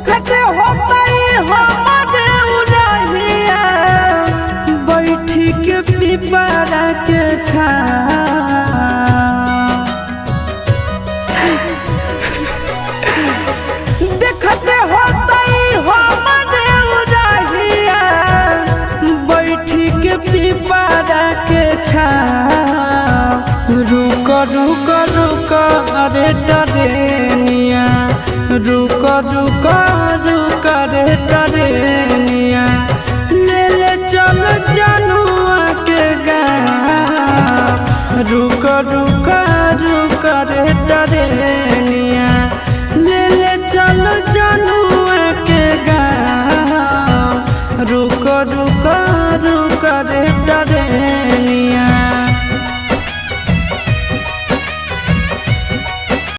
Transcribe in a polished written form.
देखते होता हमारे उड़हिया बैठी के पिपरा के देखते होता हमारे उड़हिया बैठी के पिपरा के रुक रुक रुक अरे टरेनिया रुक रुक रुक रे टरेनिया ले ले चल जनुआ के गाँव रुक रुक